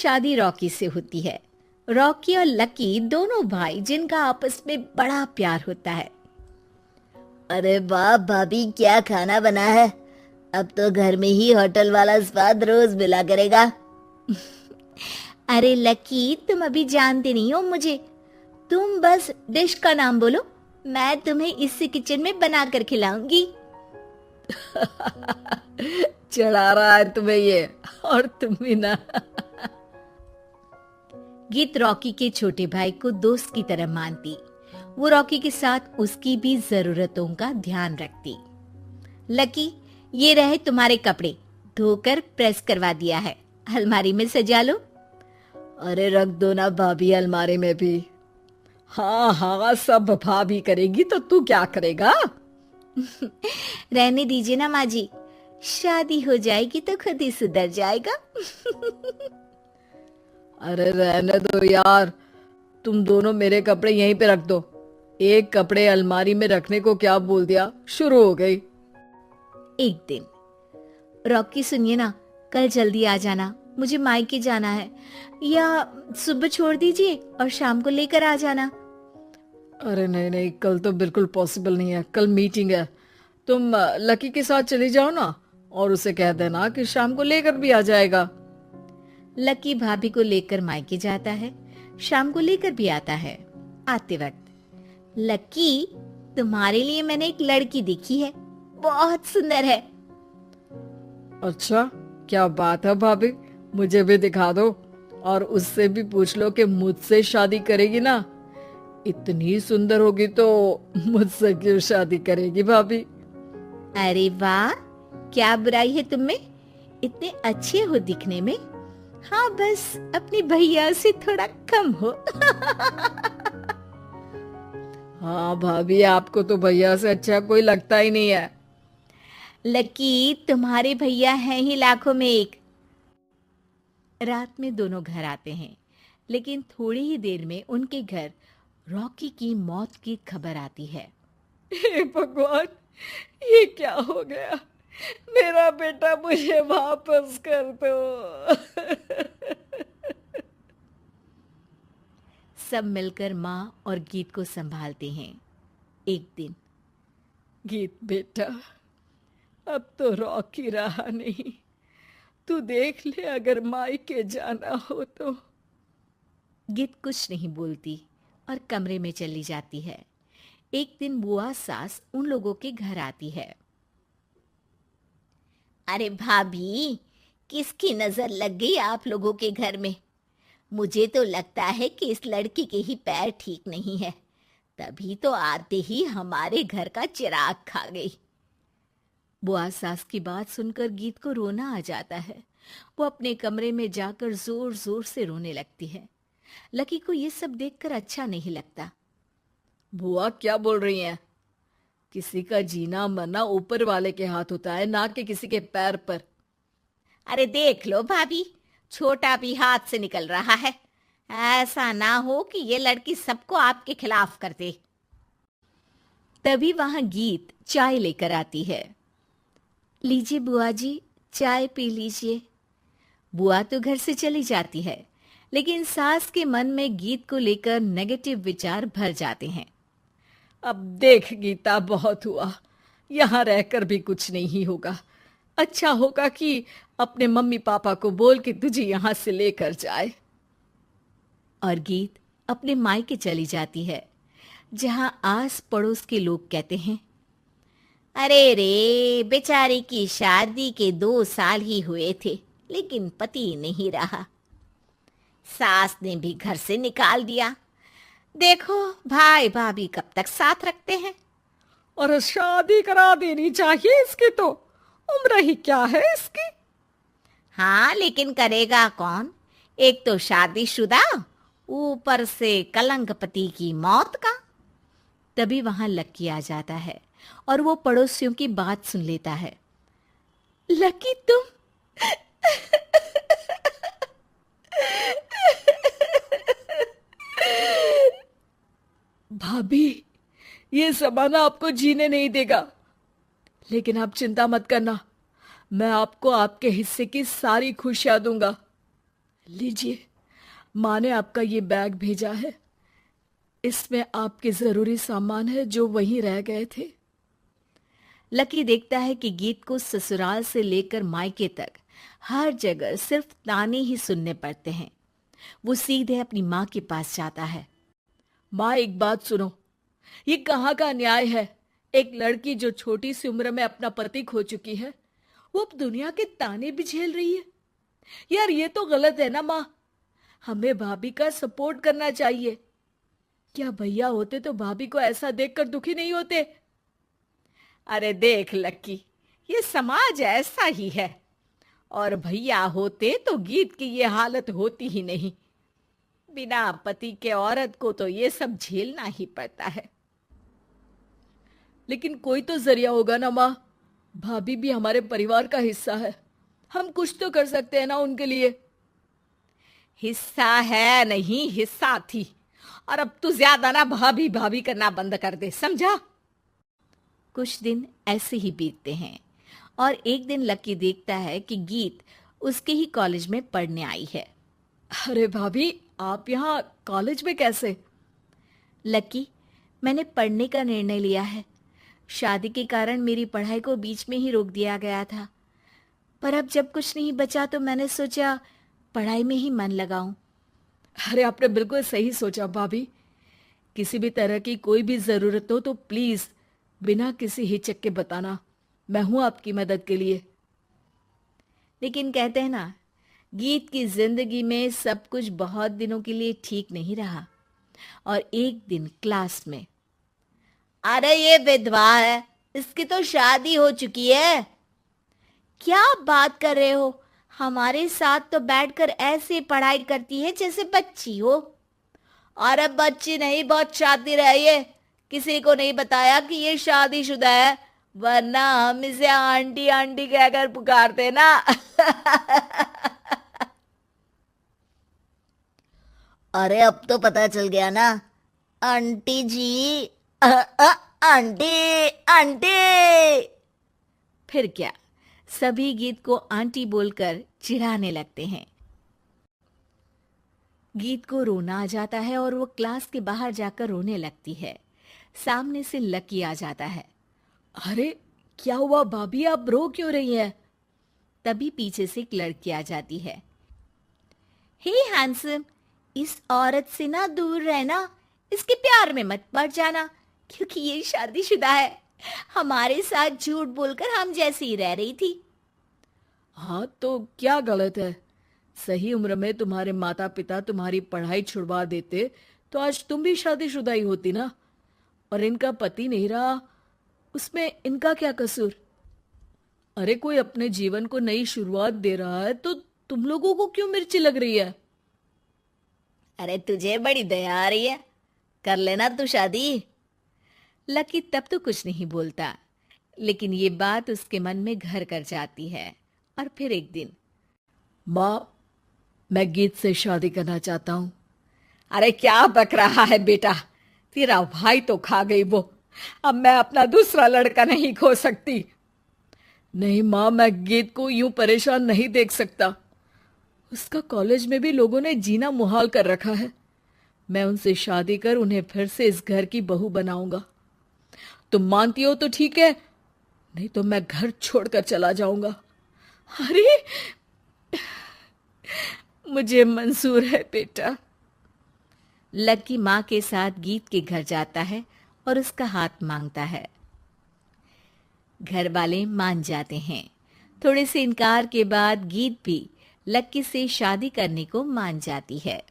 शादी रॉकी से होती है। रॉकी और लकी दोनों भाई जिनका आपस में बड़ा प्यार होता है। अरे वाह भाभी, क्या खाना बना है। अब तो घर में ही होटल वाला स्वाद रोज मिला करेगा। अरे लकी, तुम अभी जानते नहीं हो मुझे। तुम बस डिश का नाम बोलो, मैं तुम्हें इसी किचन में बनाकर खिलाऊंगी। चढ़ा रहा है तुम्हें ये, और तुम भी ना। गीत रॉकी के छोटे भाई को दोस्त की तरह मानती। वो रॉकी के साथ उसकी भी जरूरतों का ध्यान रखती। लकी, ये रहे तुम्हारे कपड़े, धोकर प्रेस करवा दिया है, अलमारी में सजा लो। अरे रख दो ना भाभी अलमारी में भी। हाँ हाँ, सब भाभी करेगी तो तू क्या करेगा? रहने दीजिए ना माँ जी, शादी हो जाएगी तो खुद ही सुधर जाएगा। अरे रहने दो यार, तुम दोनों मेरे कपड़े यहीं पे रख दो। एक कपड़े अलमारी में रखने को क्या बोल दिया, शुरू हो गई। एक दिन, रॉकी सुनिए ना, कल जल्दी आ जाना, मुझे मायके जाना है, या सुबह छोड़ दीजिए और शाम को लेकर आ जाना। अरे नहीं नहीं, कल तो बिल्कुल पॉसिबल नहीं है, कल मीटिंग है। तुम लकी के साथ चली जाओ ना, और उसे कह देना कि शाम को लेकर भी आ जाएगा। लकी भाभी को लेकर मायके जाता है, शाम को लेकर भी आता है। आते वक्त, लकी, तुम्हारे लिए मैंने एक लड़की देखी है, बहुत सुंदर है। अच्छा, क्या बात है भाभी, मुझे भी दिखा दो, और उससे भी पूछ लो कि मुझसे शादी करेगी ना। इतनी सुंदर होगी तो मुझसे क्यों शादी करेगी भाभी? अरे वाह, क्या बुराई है तुम में, इतने अच्छे हो दिखने में। हाँ, बस अपने भैया से थोड़ा कम हो। हाँ भाभी, आपको तो भैया से अच्छा कोई लगता ही नहीं है। लकी, तुम्हारे भैया हैं ही लाखों में एक। रात में दोनों घर आते हैं, लेकिन थोड़ी ही देर में उनके घर रॉकी की मौत की खबर आती है। हे भगवान, ये क्या हो गया? मेरा बेटा मुझे वापस कर दो। सब मिलकर माँ और गीत को संभालते हैं। एक दिन, गीत बेटा, अब तो रॉकी रहा नहीं, तू देख ले अगर मायके जाना हो तो। गीत कुछ नहीं बोलती और कमरे में चली जाती है। एक दिन बुआ सास उन लोगों के घर आती है। अरे भाभी, किसकी नजर लग गई आप लोगों के घर में? मुझे तो लगता है कि इस लड़की के ही पैर ठीक नहीं है, तभी तो आते ही हमारे घर का चिराग खा गई। बुआ सास की बात सुनकर गीत को रोना आ जाता है। वो अपने कमरे में जाकर जोर जोर से रोने लगती है। लकी को ये सब देखकर अच्छा नहीं लगता। बुआ क्या बोल रही हैं? किसी का जीना मरना ऊपर वाले के हाथ होता है, ना कि किसी के पैर पर। अरे देख लो भाभी, छोटा भी हाथ से निकल रहा है। ऐसा ना हो कि ये लड़की सबको आपके खिलाफ कर दे। तभी वहां गीत चाय लेकर आती है। लीजिए बुआ जी, चाय पी लीजिए। बुआ तो घर से चली जाती है, लेकिन सास के मन में गीत को लेकर नेगेटिव विचार भर जाते हैं। अब देख गीता, बहुत हुआ, यहाँ रहकर भी कुछ नहीं होगा। अच्छा होगा कि अपने मम्मी पापा को बोल के तुझे यहाँ से लेकर जाए। और गीत अपने मायके चली जाती है, जहां आस पड़ोस के लोग कहते हैं, अरे रे, बेचारी की शादी के 2 साल ही हुए थे, लेकिन पति नहीं रहा। सास ने भी घर से निकाल दिया। देखो भाई भाभी कब तक साथ रखते हैं। और शादी करा देनी चाहिए इसकी, तो उम्र ही क्या है इसकी। हाँ, लेकिन करेगा कौन? एक तो शादीशुदा, ऊपर से कलंक पति की मौत का। तभी वहां लक्की आ जाता है और वो पड़ोसियों की बात सुन लेता है। लकी, तुम भाभी, ये जमाना आपको जीने नहीं देगा, लेकिन आप चिंता मत करना, मैं आपको आपके हिस्से की सारी खुशियां दूंगा। लीजिए, माँ ने आपका ये बैग भेजा है। इसमें आपके जरूरी सामान है जो वहीं रह गए थे। लकी देखता है कि गीत को ससुराल से लेकर मायके तक हर जगह सिर्फ ताने ही सुनने पड़ते हैं। वो सीधे अपनी माँ के पास जाता है। माँ, एक बात सुनो, ये कहाँ का न्याय है? एक लड़की जो छोटी सी उम्र में अपना पति खो चुकी है, वो अब दुनिया के ताने भी झेल रही है। यार, ये तो गलत है ना माँ। हमें भाभी का सपोर्ट करना चाहिए। क्या भैया होते तो भाभी को ऐसा देखकर दुखी नहीं होते? अरे देख लक्की, ये समाज ऐसा ही है, और भैया होते तो गीत की ये हालत होती ही नहीं। बिना पति के औरत को तो ये सब झेलना ही पड़ता है। लेकिन कोई तो जरिया होगा ना माँ। भाभी भी हमारे परिवार का हिस्सा है। हम कुछ तो कर सकते हैं ना उनके लिए। हिस्सा है नहीं, हिस्सा थी। और अब तू ज्यादा ना भाभी भाभी करना बंद कर दे, समझा? कुछ दिन ऐसे ही बीतते हैं और एक दिन लकी देखता है कि गीत उसके ही कॉलेज में पढ़ने आई है। अरे भाभी, आप यहाँ कॉलेज में कैसे? लकी, मैंने पढ़ने का निर्णय लिया है। शादी के कारण मेरी पढ़ाई को बीच में ही रोक दिया गया था, पर अब जब कुछ नहीं बचा तो मैंने सोचा पढ़ाई में ही मन लगाऊं। अरे आपने बिल्कुल सही सोचा भाभी। किसी भी तरह की कोई भी जरूरत हो तो प्लीज बिना किसी हिचक के बताना। मैं हूं आपकी मदद के लिए। लेकिन कहते हैं ना, गीत की जिंदगी में सब कुछ बहुत दिनों के लिए ठीक नहीं रहा। और एक दिन क्लास में, अरे ये विधवा है, इसकी तो शादी हो चुकी है। क्या बात कर रहे हो? हमारे साथ तो बैठकर ऐसे पढ़ाई करती है जैसे बच्ची हो। और अब बच्ची नहीं, बहुत शातिर है ये। किसी को नहीं बताया कि ये शादीशुदा है, वरना हम इसे आंटी आंटी कहकर पुकारते ना। अरे अब तो पता चल गया ना, आंटी जी। Aunty aunty. फिर क्या, सभी गीत को आंटी बोलकर चिढ़ाने लगते हैं। गीत को रोना आ जाता है और वो क्लास के बाहर जाकर रोने लगती है। सामने से लकी आ जाता है। अरे क्या हुआ भाभी, आप रो क्यों रही हैं? तभी पीछे से एक लड़की आ जाती है। हे हैंडसम, इस औरत से ना दूर रहना, इसके प्यार में मत पड़ जाना, क्योंकि ये शादीशुदा है। हमारे साथ झूठ बोलकर हम जैसी ही रह रही थी। हाँ, तो क्या गलत है? सही उम्र में तुम्हारे माता पिता तुम्हारी पढ़ाई छुड़वा देते तो आज तुम भी शादीशुदा ही होती ना। और इनका पति नहीं रहा, उसमें इनका क्या कसूर? अरे कोई अपने जीवन को नई शुरुआत दे रहा है तो तुम लोगों को क्यों मिर्ची लग रही है? अरे तुझे बड़ी दया आ रही है, कर लेना तू शादी। लकी तब तो कुछ नहीं बोलता, लेकिन ये बात उसके मन में घर कर जाती है। और फिर एक दिन, माँ, मैं गीत से शादी करना चाहता हूँ। अरे क्या बक रहा है बेटा, तेरा भाई तो खा गई वो, अब मैं अपना दूसरा लड़का नहीं खो सकती। नहीं माँ, मैं गीत को यूं परेशान नहीं देख सकता। उसका कॉलेज में भी लोगों ने जीना मुहाल कर रखा है। मैं उनसे शादी कर उन्हें फिर से इस घर की बहू बनाऊंगा। तुम मानती हो तो ठीक है, नहीं तो मैं घर छोड़कर चला जाऊंगा। अरे मुझे मंजूर है बेटा। लकी माँ के साथ गीत के घर जाता है और उसका हाथ मांगता है। घर वाले मान जाते हैं। थोड़े से इनकार के बाद गीत भी लकी से शादी करने को मान जाती है।